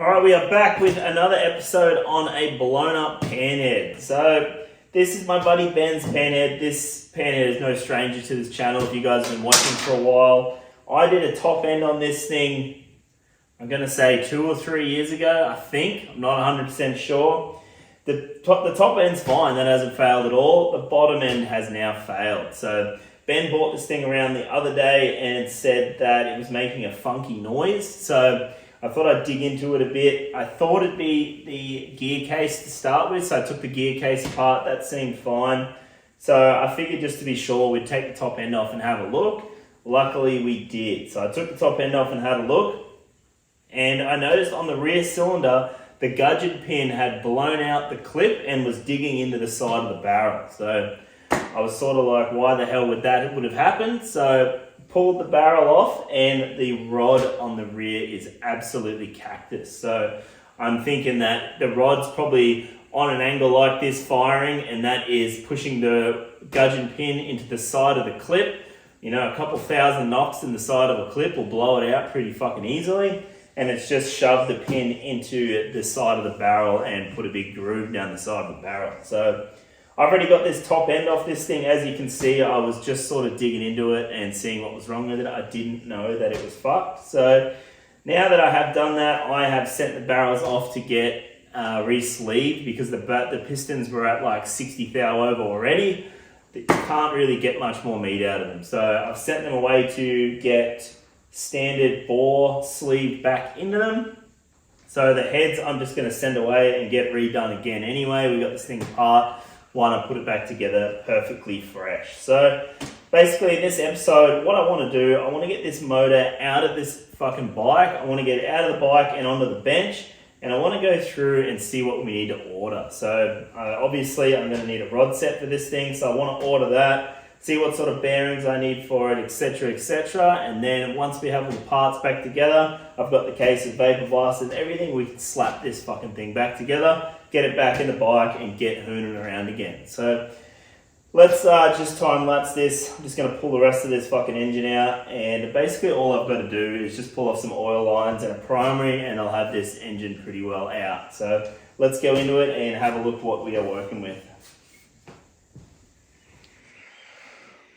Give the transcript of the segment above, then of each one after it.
Alright, we are back with another episode on a blown up panhead. So, this is my buddy Ben's panhead. This panhead is no stranger to this channel if you guys have been watching for a while. I did a top end on this thing, I'm going to say 2 or 3 years ago, I think. I'm not 100% sure. The top end's fine, that hasn't failed at all. The bottom end has now failed. So, Ben bought this thing around the other day and said that it was making a funky noise. So, I thought I'd dig into it a bit. I thought it'd be the gear case to start with, so I took the gear case apart. That seemed fine. So I figured just to be sure, we'd take the top end off and have a look. Luckily, we did. So I took the top end off and had a look. And I noticed on the rear cylinder, the gudgeon pin had blown out the clip and was digging into the side of the barrel. So I was sort of like, why the hell would that have happened? So pulled the barrel off and the rod on the rear is absolutely cactus. So I'm thinking that the rod's probably on an angle like this firing, and that is pushing the gudgeon pin into the side of the clip. You know, a couple thousand knocks in the side of a clip will blow it out pretty fucking easily. And it's just shoved the pin into the side of the barrel and put a big groove down the side of the barrel. So I've already got this top end off this thing. As you can see, I was just sort of digging into it and seeing what was wrong with it. I didn't know that it was fucked. So now that I have done that, I have sent the barrels off to get re-sleeved because the pistons were at like 60 thou over already. You can't really get much more meat out of them. So I've sent them away to get standard bore sleeved back into them. So the heads I'm just going to send away and get redone again anyway. We got this thing apart. Why not put it back together perfectly fresh? So basically in this episode, what I want to do, I want to get this motor out of this fucking bike. I want to get it out of the bike and onto the bench, and I want to go through and see what we need to order. So obviously I'm going to need a rod set for this thing, so I want to order that, see what sort of bearings I need for it, etc, etc. And then once we have all the parts back together, I've got the case of vapor vice and everything, we can slap this fucking thing back together, get it back in the bike and get hooning around again. So let's just time lapse this. I'm just going to pull the rest of this fucking engine out, and basically all I've got to do is just pull off some oil lines and a primary, and I'll have this engine pretty well out. So let's go into it and have a look what we are working with.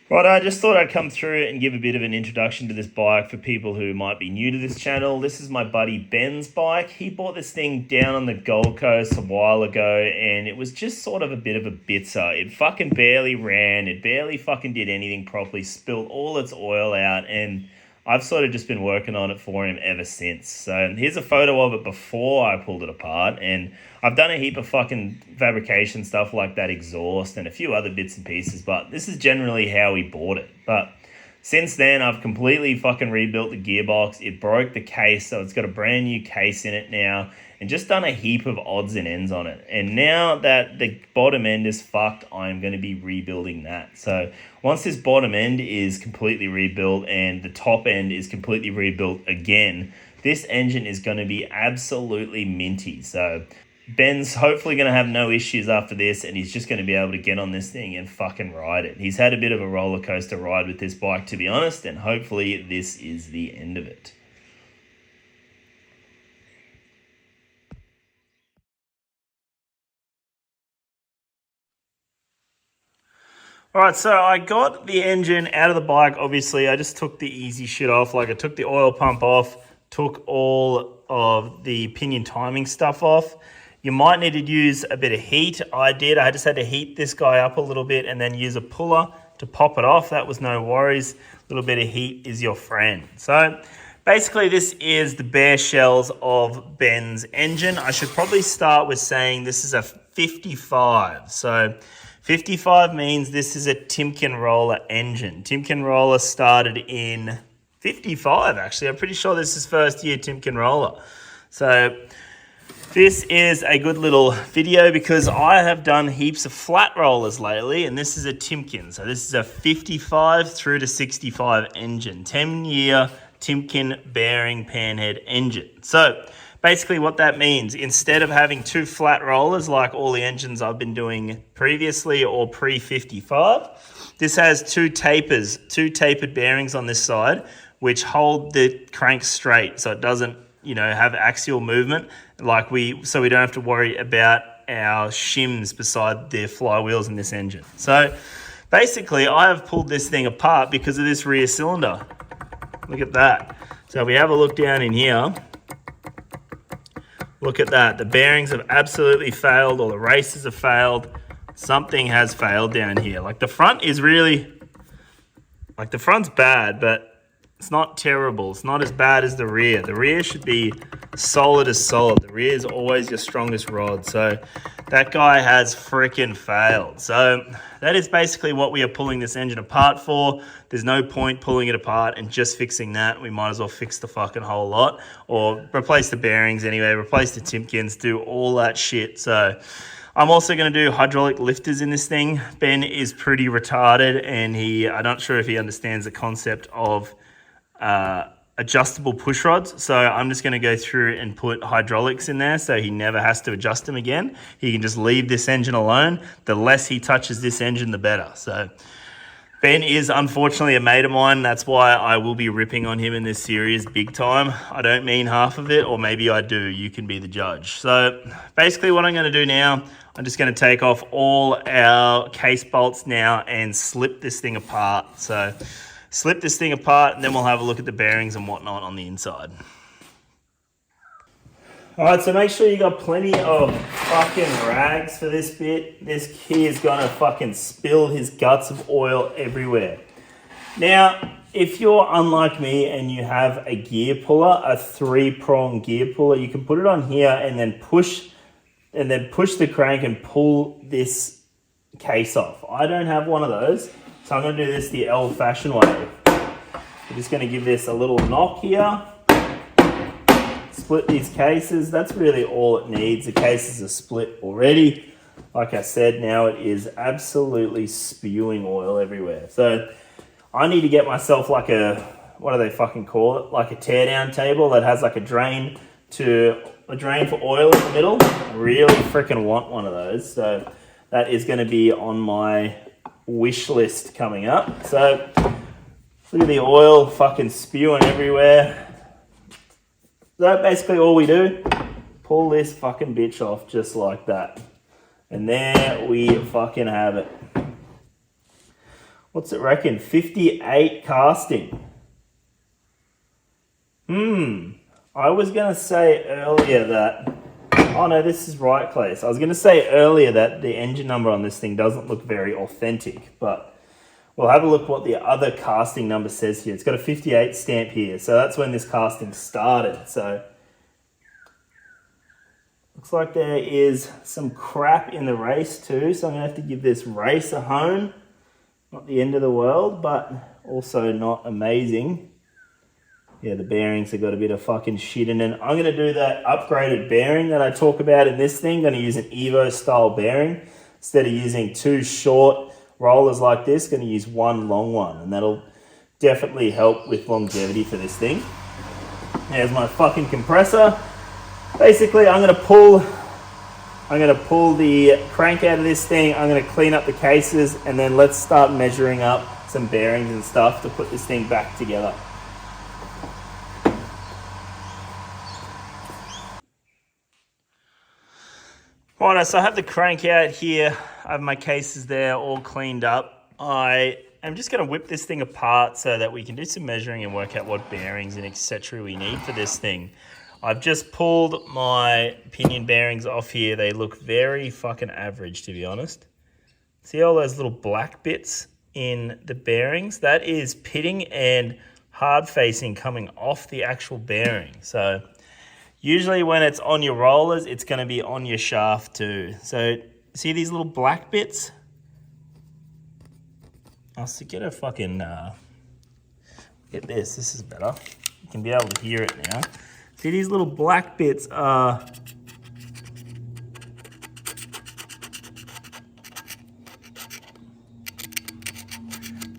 Right, I just thought I'd come through and give a bit of an introduction to this bike for people who might be new to this channel. This is my buddy Ben's bike. He bought this thing down on the Gold Coast a while ago, and it was just sort of a bit of a bitzer. It fucking barely ran. It barely fucking did anything properly, spilled all its oil out, and I've sort of just been working on it for him ever since. So here's a photo of it before I pulled it apart, and I've done a heap of fucking fabrication stuff like that exhaust and a few other bits and pieces, but this is generally how he bought it. But since then, I've completely fucking rebuilt the gearbox. It broke the case, so it's got a brand new case in it now, and just done a heap of odds and ends on it. And now that the bottom end is fucked, I'm going to be rebuilding that. So once this bottom end is completely rebuilt and the top end is completely rebuilt again, this engine is going to be absolutely minty. So Ben's hopefully going to have no issues after this, and he's just going to be able to get on this thing and fucking ride it. He's had a bit of a roller coaster ride with this bike, to be honest, and hopefully this is the end of it. Alright, so I got the engine out of the bike. Obviously, I just took the easy shit off. Like, I took the oil pump off, took all of the pinion timing stuff off. You might need to use a bit of heat. I did. I just had to heat this guy up a little bit and then use a puller to pop it off. That was no worries. A little bit of heat is your friend. So basically, this is the bare shells of Ben's engine. I should probably start with saying this is a 55. So 55 means this is a Timken roller engine. Timken roller started in 55, actually. I'm pretty sure this is first year Timken roller. So this is a good little video because I have done heaps of flat rollers lately, and this is a Timken. So this is a 55 through to 65 engine, 10-year Timken bearing panhead engine. So basically what that means, instead of having two flat rollers like all the engines I've been doing previously or pre-55, this has two tapered bearings on this side, which hold the crank straight so it doesn't you know, have axial movement, so we don't have to worry about our shims beside the flywheels in this engine. So basically, I have pulled this thing apart because of this rear cylinder. Look at that. So if we have a look down in here, look at that. The bearings have absolutely failed, or the racers have failed. Something has failed down here. Like the front is really, like the front's bad, but it's not terrible. It's not as bad as the rear. The rear should be solid as solid. The rear is always your strongest rod. So that guy has freaking failed. So that is basically what we are pulling this engine apart for. There's no point pulling it apart and just fixing that. We might as well fix the fucking whole lot, or replace the bearings anyway, replace the Timkins, do all that shit. So I'm also going to do hydraulic lifters in this thing. Ben is pretty retarded, and I'm not sure if he understands the concept of adjustable push rods. So I'm just going to go through and put hydraulics in there so he never has to adjust them again. He can just leave this engine alone. The less he touches this engine, the better. So Ben is unfortunately a mate of mine. That's why I will be ripping on him in this series big time. I don't mean half of it, or maybe I do. You can be the judge. So basically what I'm going to do now, I'm just going to take off all our case bolts now and slip this thing apart. So slip this thing apart, and then we'll have a look at the bearings and whatnot on the inside. All right, so make sure you got plenty of fucking rags for this bit. This key is gonna fucking spill his guts of oil everywhere. Now, if you're unlike me and you have a gear puller, a 3-prong gear puller, you can put it on here and then push the crank and pull this case off. I don't have one of those, so I'm going to do this the old-fashioned way. I'm just going to give this a little knock here. Split these cases. That's really all it needs. The cases are split already. Like I said, now it is absolutely spewing oil everywhere. So I need to get myself like what do they fucking call it? Like a teardown table that has like a drain for oil in the middle. I really freaking want one of those. So that is going to be on my wish list coming up. So look at the oil fucking spewing everywhere. So basically all we do, pull this fucking bitch off just like that. And there we fucking have it. What's it reckon? 58 casting. I was going to say earlier that... Oh no, this is right, Clay. I was going to say earlier that the engine number on this thing doesn't look very authentic, but we'll have a look what the other casting number says here. It's got a 58 stamp here, so that's when this casting started. So looks like there is some crap in the race too, so I'm going to have to give this race a hone. Not the end of the world, but also not amazing. Yeah, the bearings have got a bit of fucking shit in it. I'm going to do that upgraded bearing that I talk about in this thing. I'm going to use an Evo style bearing. Instead of using 2 short rollers like this, going to use 1 long one. And that'll definitely help with longevity for this thing. There's my fucking compressor. Basically, I'm going to pull the crank out of this thing. I'm going to clean up the cases, and then let's start measuring up some bearings and stuff to put this thing back together. Right, so I have the crank out here. I have my cases there all cleaned up. I am just going to whip this thing apart so that we can do some measuring and work out what bearings and etc. we need for this thing. I've just pulled my pinion bearings off here. They look very fucking average, to be honest. See all those little black bits in the bearings? That is pitting and hard facing coming off the actual bearing. So usually when it's on your rollers, it's going to be on your shaft too. So see these little black bits? I'll get a fucking, get this. This is better. You can be able to hear it now. See these little black bits are,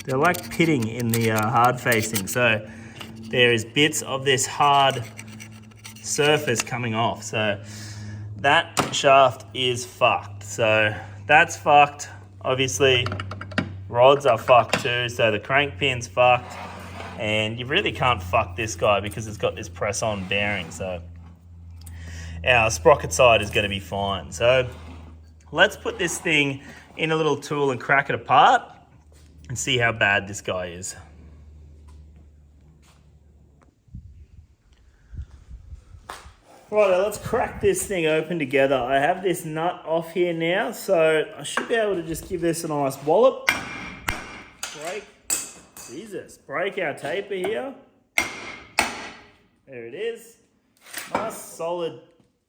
they're like pitting in the hard facing. So there is bits of this hard surface coming off. So that shaft is fucked. So that's fucked. Obviously rods are fucked too. So the crank pin's fucked. And you really can't fuck this guy because it's got this press-on bearing. So our sprocket side is going to be fine. So let's put this thing in a little tool and crack it apart and see how bad this guy is. Right, let's crack this thing open together. I have this nut off here now, so I should be able to just give this a nice wallop. Break our taper here. There it is. Nice solid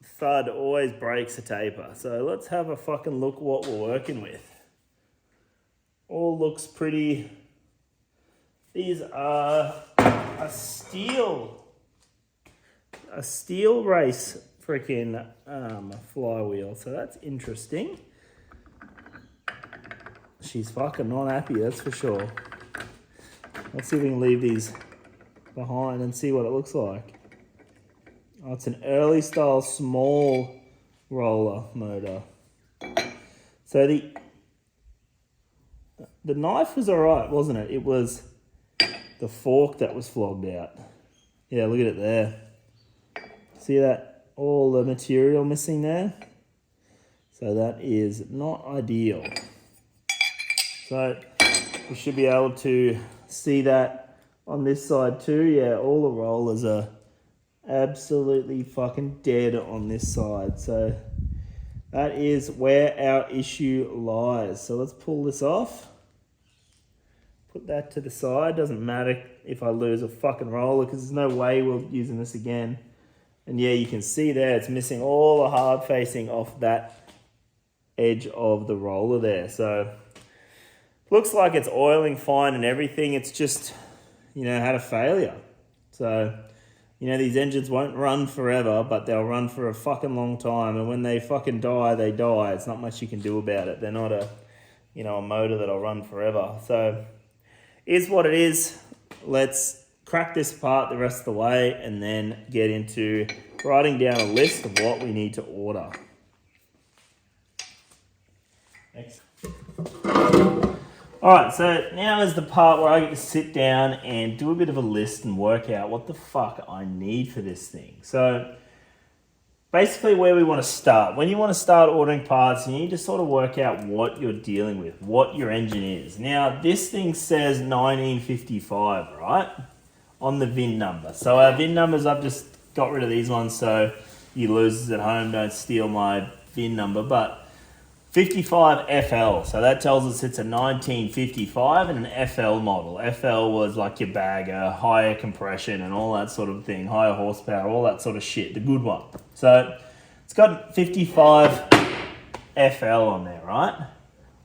thud always breaks a taper. So let's have a fucking look what we're working with. All looks pretty. These are a steel race freaking flywheel. So that's interesting. She's fucking not happy, that's for sure. Let's see if we can leave these behind and see what it looks like. Oh, it's an early style small roller motor. So the knife was alright, wasn't it? It was the fork that was flogged out. Yeah, look at it there. See that? All the material missing there. So that is not ideal. So we should be able to see that on this side too. Yeah, all the rollers are absolutely fucking dead on this side. So that is where our issue lies. So let's pull this off. Put that to the side. Doesn't matter if I lose a fucking roller because there's no way we're using this again. And yeah, you can see there it's missing all the hard facing off that edge of the roller there. So looks like it's oiling fine and everything. It's just, had a failure. So, these engines won't run forever, but they'll run for a fucking long time. And when they fucking die, they die. It's not much you can do about it. They're not a motor that'll run forever. So, is what it is. Let's crack this apart the rest of the way and then get into writing down a list of what we need to order. Next. Alright, so now is the part where I get to sit down and do a bit of a list and work out what the fuck I need for this thing. So basically where we want to start. When you want to start ordering parts, you need to sort of work out what you're dealing with, what your engine is. Now, this thing says 1955, right? On the VIN number. So our VIN numbers, I've just got rid of these ones so you losers at home don't steal my VIN number, but 55 FL, so that tells us it's a 1955 and an FL model. FL was like your bagger, higher compression and all that sort of thing, higher horsepower, all that sort of shit, the good one. So it's got 55 FL on there, right?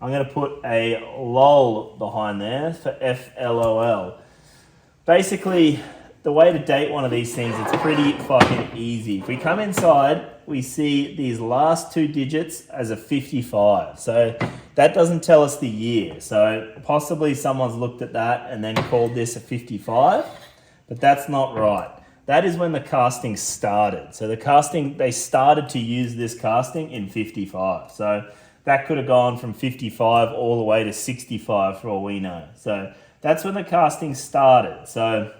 I'm going to put a LOL behind there for FLOL. Basically, the way to date one of these things, it's pretty fucking easy. If we come inside, we see these last two digits as a 55. So that doesn't tell us the year. So possibly someone's looked at that and then called this a 55, but that's not right. That is when the casting started. So they started to use this casting in 55. So that could have gone from 55 all the way to 65 for all we know. So that's when the casting started. So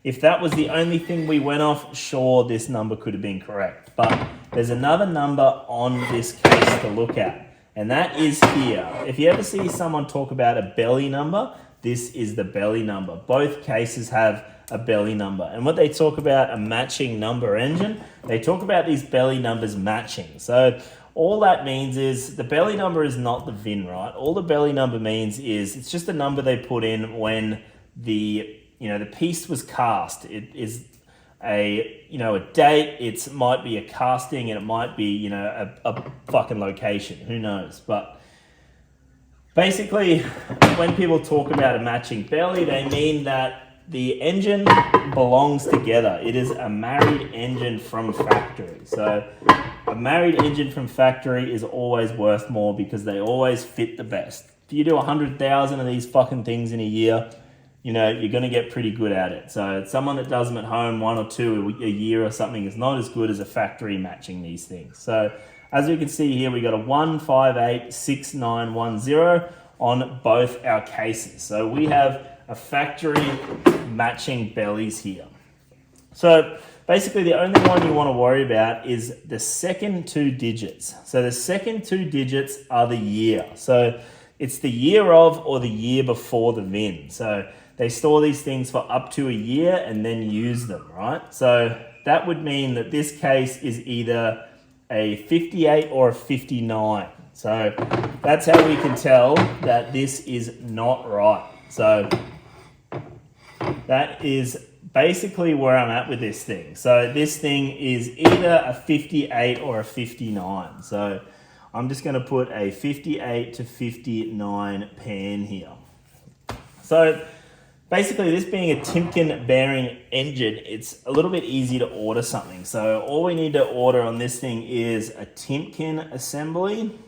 if that was the only thing we went off, sure, this number could have been correct. But there's another number on this case to look at, and that is here. If you ever see someone talk about a belly number, this is the belly number. Both cases have a belly number. And what they talk about, a matching number engine, they talk about these belly numbers matching. So all that means is the belly number is not the VIN, right? All the belly number means is it's just a number they put in when the piece was cast. It is a date. It might be a casting, and it might be a fucking location. Who knows? But basically, when people talk about a matching belly, they mean that the engine belongs together. It is a married engine from factory. So a married engine from factory is always worth more because they always fit the best. If you do 100,000 of these fucking things in a year, you're going to get pretty good at it. So someone that does them at home, 1 or 2 a year or something, is not as good as a factory matching these things. So as you can see here, we got a 1586910 on both our cases. So we have a factory matching bellies here. So basically the only one you want to worry about is the second 2 digits. So the second 2 digits are the year. So it's the year of or the year before the VIN. So they store these things for up to a year and then use them, right? So that would mean that this case is either a 58 or a 59. So that's how we can tell that this is not right. So that is basically where I'm at with this thing. So this thing is either a 58 or a 59. So I'm just going to put a 58 to 59 pan here. So basically, this being a Timken bearing engine, it's a little bit easy to order something. So all we need to order on this thing is a Timken assembly.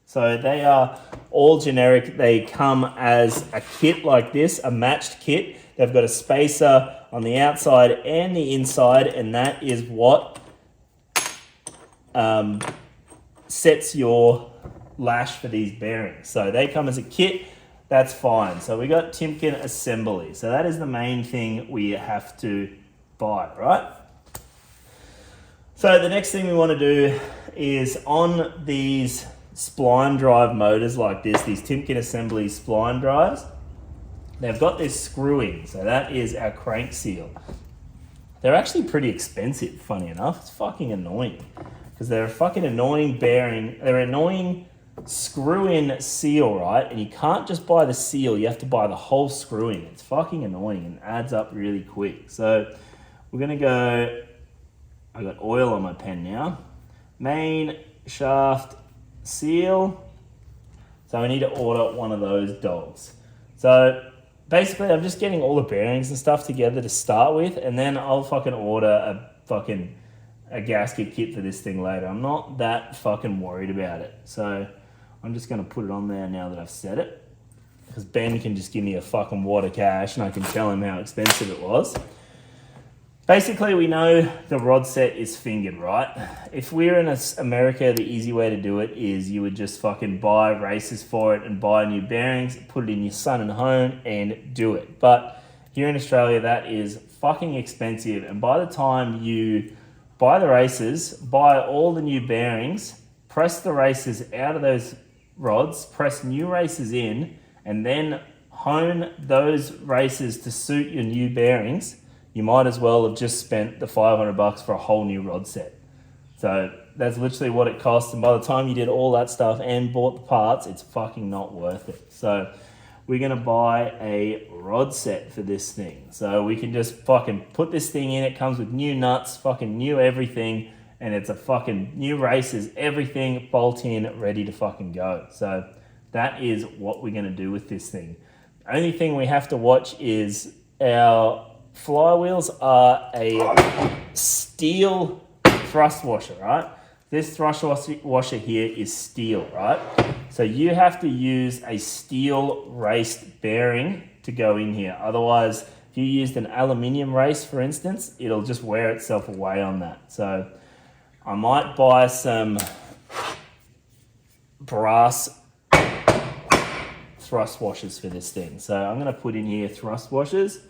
So they are all generic. They come as a kit like this, a matched kit. They've got a spacer on the outside and the inside, and that is what sets your lash for these bearings. So they come as a kit. That's fine. So we got Timken assembly. So that is the main thing we have to buy, right? So the next thing we want to do is on these spline drive motors like this, these Timken assembly spline drives, they've got this screw-in. So that is our crank seal. They're actually pretty expensive, funny enough. It's fucking annoying because they're a fucking annoying bearing. They're annoying screw-in seal, right? And you can't just buy the seal, you have to buy the whole screw-in. It's fucking annoying and adds up really quick. So we're gonna go, I got oil on my pen now. Main shaft seal. So I need to order one of those dogs. So basically I'm just getting all the bearings and stuff together to start with, and then I'll fucking order a gasket kit for this thing later. I'm not that fucking worried about it. So I'm just going to put it on there now that I've said it, because Ben can just give me a fucking wad of cash and I can tell him how expensive it was. Basically, we know the rod set is fingered, right? If we're in America, the easy way to do it is you would just fucking buy races for it and buy new bearings, put it in your sun and home and do it. But here in Australia, that is fucking expensive. And by the time you buy the races, buy all the new bearings, press the races out of those rods, press new races in, and then hone those races to suit your new bearings, you might as well have just spent the $500 for a whole new rod set. So that's literally what it costs. And by the time you did all that stuff and bought the parts, it's fucking not worth it. So we're going to buy a rod set for this thing. So we can just fucking put this thing in. It comes with new nuts, fucking new everything. And it's a fucking new races, everything, bolt in, ready to fucking go. So that is what we're going to do with this thing. The only thing we have to watch is our flywheels are a steel thrust washer, right? This thrust washer here is steel, right? So you have to use a steel raced bearing to go in here. Otherwise, if you used an aluminium race, for instance, it'll just wear itself away on that. So I might buy some brass thrust washers for this thing. So I'm going to put in here thrust washers,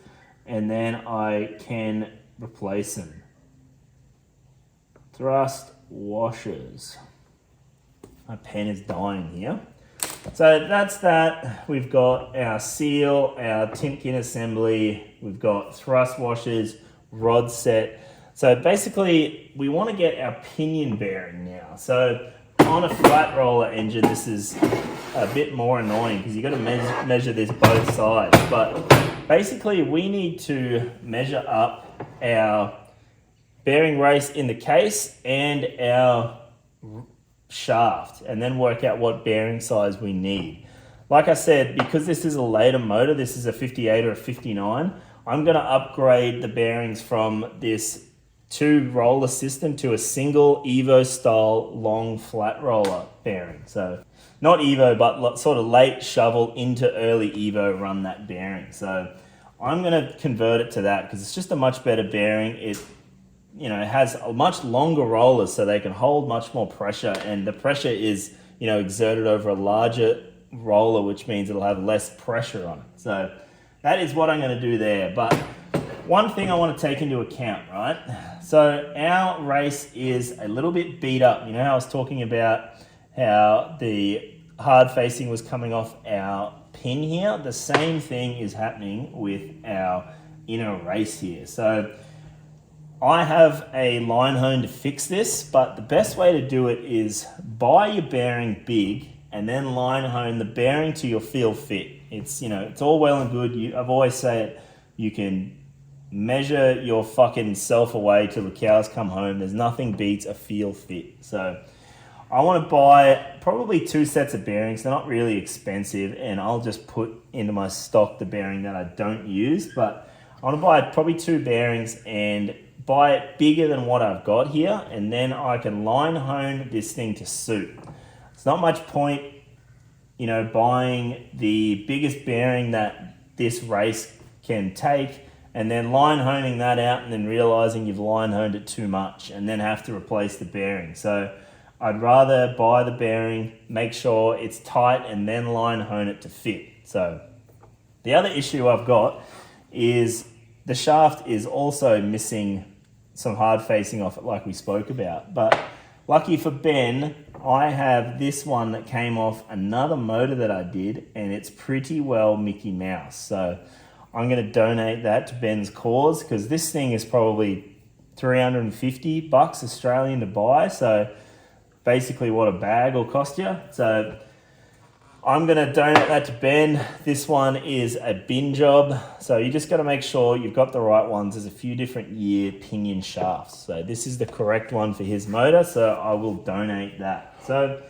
and then I can replace them. Thrust washers. My pen is dying here. So that's that. We've got our seal, our Timken assembly. We've got thrust washers, rod set. So basically, we want to get our pinion bearing now. So on a flat roller engine, this is a bit more annoying because you've got to measure this both sides. But basically, we need to measure up our bearing race in the case and our shaft, and then work out what bearing size we need. Like I said, because this is a later motor, this is a 58 or a 59, I'm going to upgrade the bearings from this 2-roller system to a single Evo style long flat roller bearing. So not Evo, but sort of late shovel into early Evo run that bearing. So I'm going to convert it to that because it's just a much better bearing. It has a much longer rollers so they can hold much more pressure, and the pressure is, exerted over a larger roller, which means it'll have less pressure on it. So that is what I'm going to do there. But one thing I want to take into account, right? So our race is a little bit beat up. You know how I was talking about how the hard facing was coming off our pin here? The same thing is happening with our inner race here. So I have a line hone to fix this, but the best way to do it is buy your bearing big and then line hone the bearing to your feel fit. It's, you know, it's all well and good. I've always said you can measure your fucking self away till the cows come home. There's nothing beats a feel fit. So I want to buy probably 2 sets of bearings. They're not really expensive, and I'll just put into my stock the bearing that I don't use. But I want to buy probably 2 bearings and buy it bigger than what I've got here, and then I can line hone this thing to suit. It's not much point, you know, buying the biggest bearing that this race can take and then line honing that out and then realizing you've line honed it too much and then have to replace the bearing. So I'd rather buy the bearing, make sure it's tight, and then line hone it to fit. So the other issue I've got is the shaft is also missing some hard facing off it like we spoke about. But lucky for Ben, I have this one that came off another motor that I did, and it's pretty well Mickey Mouse. So I'm going to donate that to Ben's cause, because this thing is probably $350 Australian to buy. So basically what a bag will cost you. So I'm going to donate that to Ben. This one is a bin job. So you just got to make sure you've got the right ones. There's a few different year pinion shafts. So this is the correct one for his motor. So I will donate that. So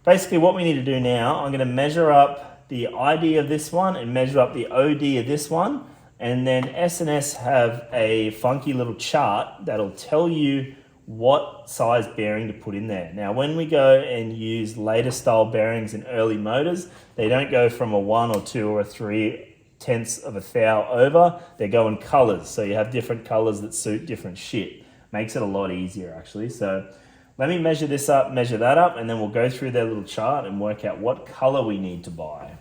basically what we need to do now, I'm going to measure up the ID of this one and measure up the OD of this one. And then S&S have a funky little chart that'll tell you what size bearing to put in there. Now, when we go and use later style bearings in early motors, they don't go from a 1 or 2 or a 3/10 of a thou over. They go in colors. So you have different colors that suit different shit. Makes it a lot easier, actually. So let me measure this up, measure that up, and then we'll go through their little chart and work out what color we need to buy.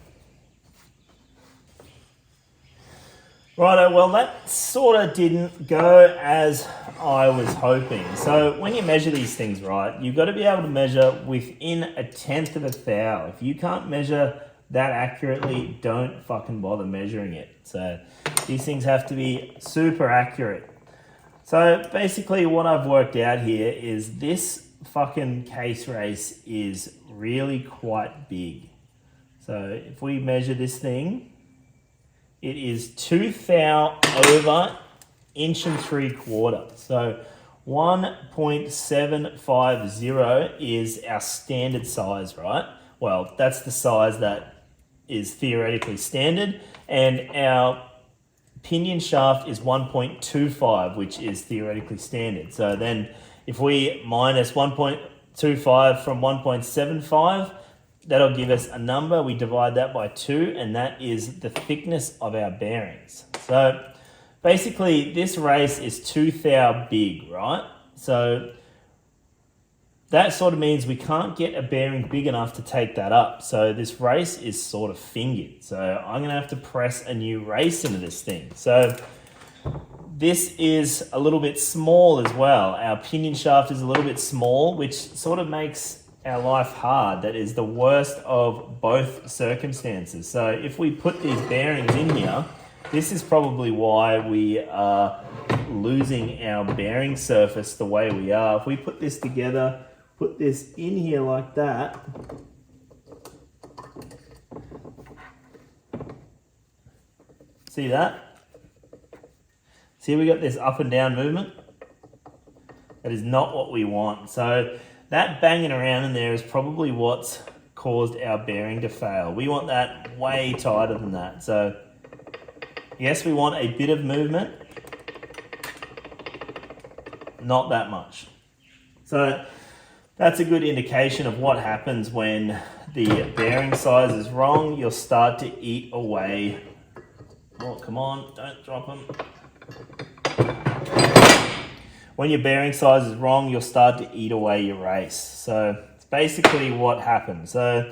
Righto, well that sort of didn't go as I was hoping. So when you measure these things right, you've got to be able to measure within a 1/10 of a thou. If you can't measure that accurately, don't fucking bother measuring it. So these things have to be super accurate. So basically what I've worked out here is this fucking case race is really quite big. So if we measure this thing, it is 2 thou over 1 3/4. So 1.750 is our standard size, right? Well, that's the size that is theoretically standard, and our pinion shaft is 1.25, which is theoretically standard. So then if we minus 1.25 from 1.75, that'll give us a number. We divide that by 2, and that is the thickness of our bearings. So basically, this race is 2 thou big, right? So that sort of means we can't get a bearing big enough to take that up. So this race is sort of fingered. So I'm going to have to press a new race into this thing. So this is a little bit small as well. Our pinion shaft is a little bit small, which sort of makes our life hard. That is the worst of both circumstances. So if we put these bearings in here, this is probably why we are losing our bearing surface the way we are. If we put this together, put this in here like that, see that? See, we got this up and down movement. That is not what we want. So that banging around in there is probably what's caused our bearing to fail. We want that way tighter than that. So yes, we want a bit of movement, not that much. So that's a good indication of what happens when the bearing size is wrong. You'll start to eat away. Oh, come on, don't drop them. When your bearing size is wrong, you'll start to eat away your race. So it's basically what happens. So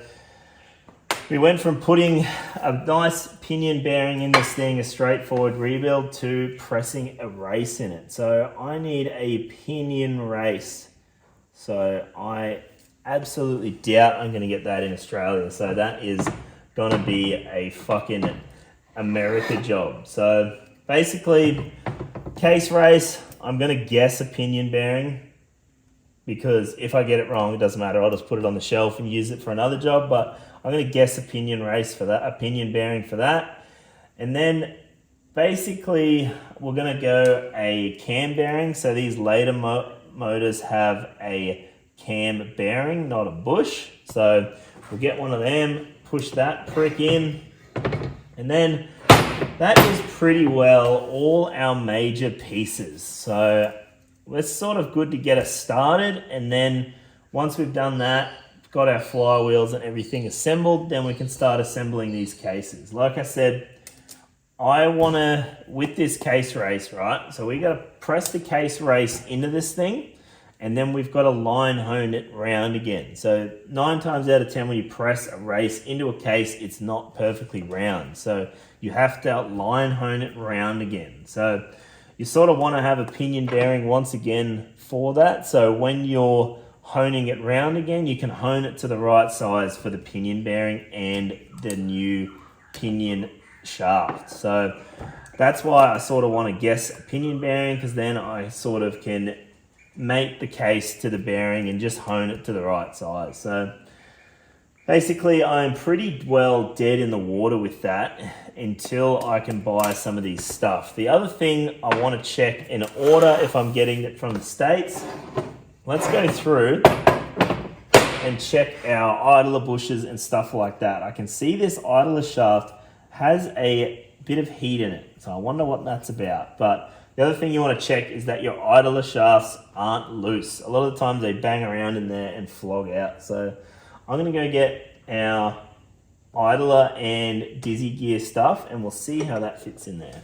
We went from putting a nice pinion bearing in this thing, a straightforward rebuild, to pressing a race in it. So I need a pinion race. So I absolutely doubt I'm going to get that in Australia. So that is going to be a fucking America job. So basically, case race, I'm going to guess a pinion bearing, because if I get it wrong, it doesn't matter. I'll just put it on the shelf and use it for another job. But I'm going to guess a pinion race for that, a pinion bearing for that. And then basically we're going to go a cam bearing. So these later motors have a cam bearing, not a bush. So we'll get one of them, push that prick in. And then that is pretty well all our major pieces. So we're sort of good to get us started. And then once we've done that, got our flywheels and everything assembled, then we can start assembling these cases. Like I said, I want to, with this case race, right? So we got to press the case race into this thing, and then we've got to line hone it round again. So 9 times out of 10, when you press a race into a case, it's not perfectly round. So you have to line hone it round again. So you sort of want to have a pinion bearing once again for that. So when you're honing it round again, you can hone it to the right size for the pinion bearing and the new pinion shaft. So that's why I sort of want to guess a pinion bearing, because then I sort of can make the case to the bearing and just hone it to the right size. So basically I'm pretty well dead in the water with that until I can buy some of these stuff. The other thing I want to check in order, if I'm getting it from the States, let's go through and check our idler bushes and stuff like that. I can see this idler shaft has a bit of heat in it, so I wonder what that's about. But the other thing you want to check is that your idler shafts aren't loose. A lot of the times they bang around in there and flog out. So I'm going to go get our idler and dizzy gear stuff, and we'll see how that fits in there.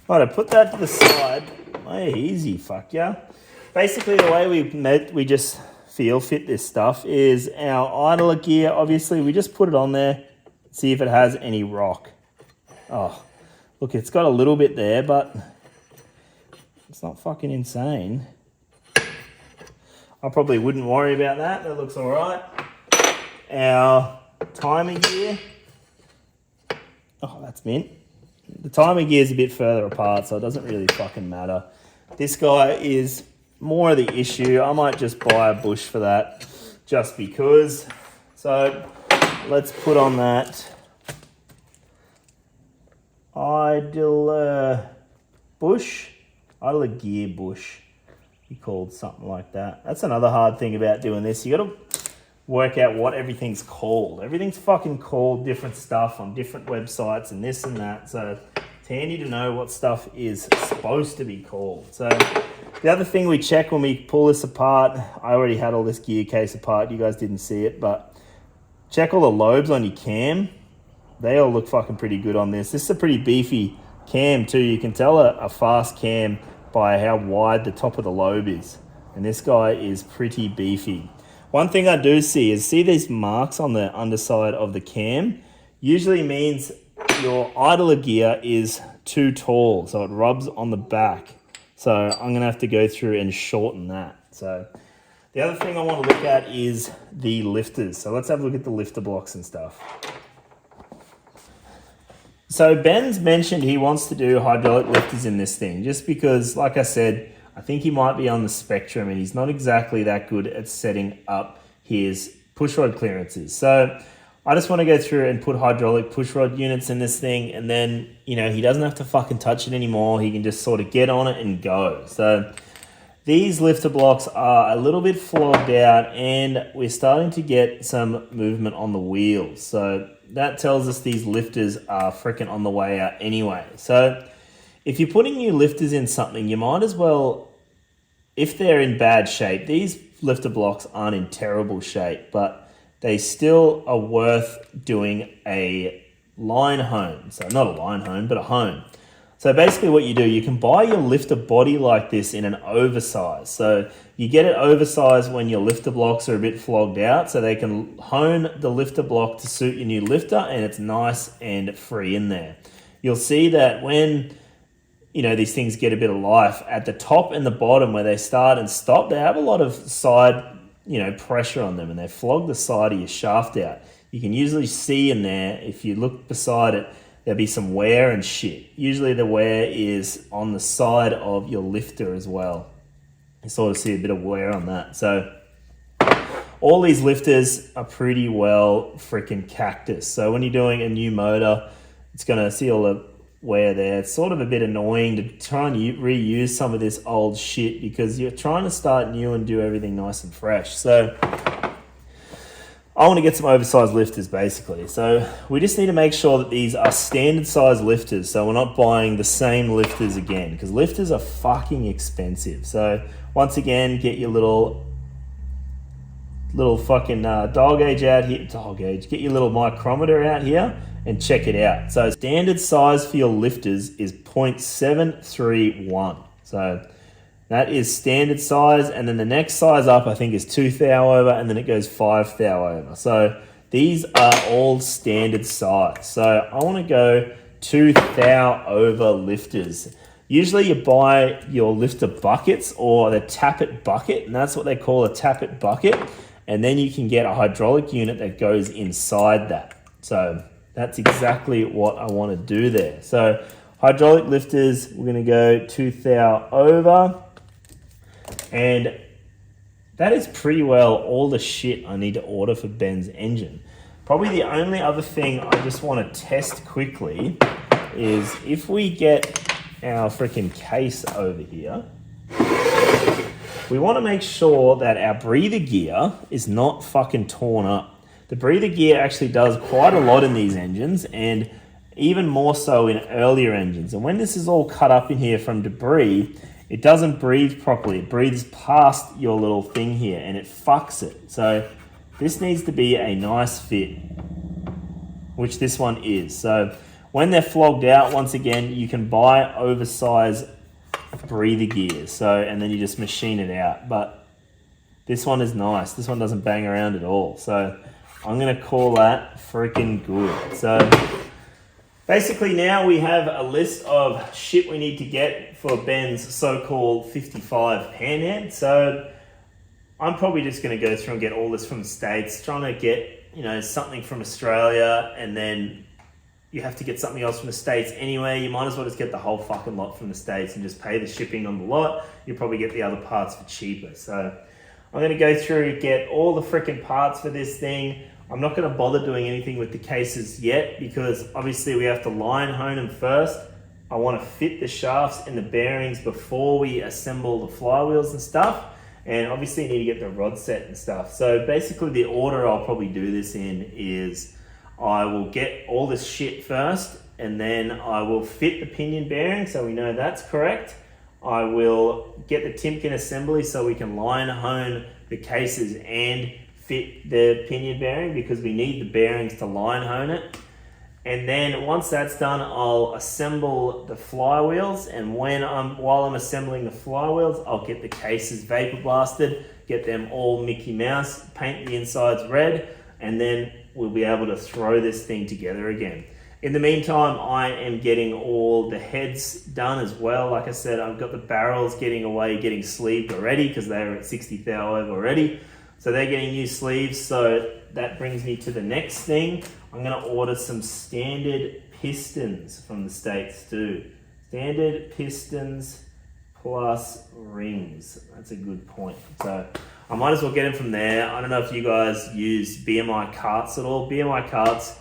Right, I put that to the side. Hey, easy, fuck yeah. Basically, the way we just fit this stuff is our idler gear. Obviously, we just put it on there, see if it has any rock. Oh, look, it's got a little bit there, but it's not fucking insane. I probably wouldn't worry about that. That looks all right. Our timer gear. Oh, that's mint. The timer gear is a bit further apart, so it doesn't really fucking matter. This guy is more of the issue. I might just buy a bush for that just because. So let's put on that idler bush, idler gear bush, be called something like that. That's another hard thing about doing this. You got to work out what everything's called. Everything's fucking called different stuff on different websites and this and that. So it's handy to know what stuff is supposed to be called. So the other thing we check when we pull this apart, I already had all this gear case apart. You guys didn't see it, but check all the lobes on your cam. They all look fucking pretty good on this. This is a pretty beefy cam too. You can tell a fast cam by how wide the top of the lobe is. And this guy is pretty beefy. One thing I do see these marks on the underside of the cam usually means your idler gear is too tall, so it rubs on the back. So I'm going to have to go through and shorten that. So the other thing I want to look at is the lifters. So let's have a look at the lifter blocks and stuff. So Ben's mentioned he wants to do hydraulic lifters in this thing, just because, like I said, I think he might be on the spectrum and he's not exactly that good at setting up his pushrod clearances. So I just want to go through and put hydraulic pushrod units in this thing, and then, you know, he doesn't have to fucking touch it anymore. He can just sort of get on it and go. So these lifter blocks are a little bit flogged out and we're starting to get some movement on the wheels. So that tells us these lifters are freaking on the way out anyway. So if you're putting new lifters in something, you might as well, if they're in bad shape, these lifter blocks aren't in terrible shape, but they still are worth doing a line hone. So not a line hone, but a hone. So So basically what you do, you can buy your lifter body like this in an oversize. So you get it oversized when your lifter blocks are a bit flogged out, so they can hone the lifter block to suit your new lifter, and it's nice and free in there. You'll see that when these things get a bit of life, at the top and the bottom where they start and stop, they have a lot of side pressure on them, and they flog the side of your shaft out. You can usually see in there, if you look beside it, there'll be some wear and shit. Usually the wear is on the side of your lifter as well. You sort of see a bit of wear on that. So all these lifters are pretty well freaking cactus. So when you're doing a new motor, it's going to see all the wear there. It's sort of a bit annoying to try and reuse some of this old shit because you're trying to start new and do everything nice and fresh. So I want to get some oversized lifters basically. So we just need to make sure that these are standard size lifters, so we're not buying the same lifters again, because lifters are fucking expensive. So once again, get your little fucking dial gauge out here. Get your little micrometer out here and check it out. So standard size for your lifters is 0.731. So that is standard size, and then the next size up I think is 2 thou over, and then it goes 5 thou over. So these are all standard size. So I want to go 2 thou over lifters. Usually you buy your lifter buckets or the tappet bucket, and that's what they call a tappet bucket, and then you can get a hydraulic unit that goes inside that. So that's exactly what I want to do there. So hydraulic lifters, we're going to go 2 thou over. And that is pretty well all the shit I need to order for Ben's engine. Probably the only other thing I just want to test quickly is if we get our freaking case over here, we want to make sure that our breather gear is not fucking torn up. The breather gear actually does quite a lot in these engines, and even more so in earlier engines. And when this is all cut up in here from debris, it doesn't breathe properly. It breathes past your little thing here and it fucks it. So this needs to be a nice fit, which this one is. So when they're flogged out, once again, you can buy oversized breather gears. So, and then you just machine it out. But this one is nice. This one doesn't bang around at all. So I'm going to call that freaking good. So basically now we have a list of shit we need to get for Ben's so-called 55 Panhead. So I'm probably just going to go through and get all this from the States, trying to get, something from Australia, and then you have to get something else from the States anyway. You might as well just get the whole fucking lot from the States and just pay the shipping on the lot. You'll probably get the other parts for cheaper. So I'm going to go through, get all the freaking parts for this thing. I'm not going to bother doing anything with the cases yet because obviously we have to line hone them first. I want to fit the shafts and the bearings before we assemble the flywheels and stuff. And obviously you need to get the rod set and stuff. So basically the order I'll probably do this in is I will get all this shit first, and then I will fit the pinion bearing so we know that's correct. I will get the Timken assembly so we can line hone the cases and fit the pinion bearing because we need the bearings to line hone it. And then once that's done, I'll assemble the flywheels, and while I'm assembling the flywheels, I'll get the cases vapor blasted, get them all Mickey Mouse, paint the insides red, and then we'll be able to throw this thing together again. In the meantime, I am getting all the heads done as well. Like I said, I've got the barrels getting sleeved already because they were at 60 thou over already. So they're getting new sleeves. So that brings me to the next thing. I'm going to order some standard pistons from the States too. Standard pistons plus rings. That's a good point. So I might as well get them from there. I don't know if you guys use BMI Carts at all. BMI Carts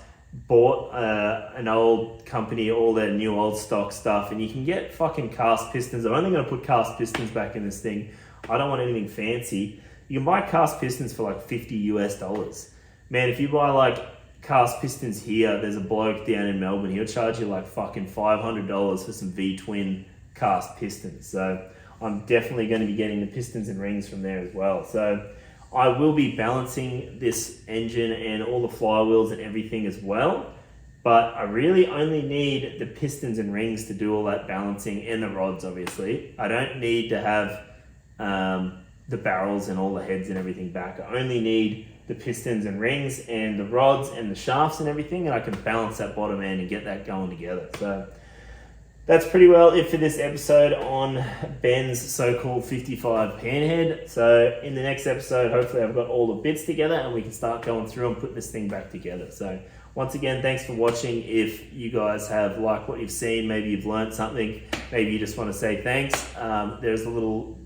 bought an old company, all their new old stock stuff, and you can get fucking cast pistons. I'm only going to put cast pistons back in this thing. I don't want anything fancy. You can buy cast pistons for like $50 US. Man, if you buy like cast pistons here, there's a bloke down in Melbourne, he'll charge you like fucking $500 for some V-twin cast pistons. So I'm definitely going to be getting the pistons and rings from there as well. So I will be balancing this engine and all the flywheels and everything as well. but I really only need the pistons and rings to do all that balancing, and the rods, obviously. I don't need to have the barrels and all the heads and everything back. I only need the pistons and rings and the rods and the shafts and everything, and I can balance that bottom end and get that going together. So that's pretty well it for this episode on Ben's so-called 55 Panhead. So in the next episode, hopefully I've got all the bits together and we can start going through and putting this thing back together. So once again, thanks for watching. If you guys have liked what you've seen, maybe you've learned something, maybe you just want to say thanks, there's a little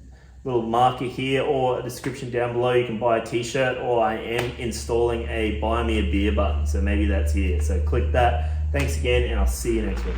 marker here or a description down below. You can buy a t-shirt, or I am installing a buy me a beer button, so maybe that's here. So click that. Thanks again, and I'll see you next week.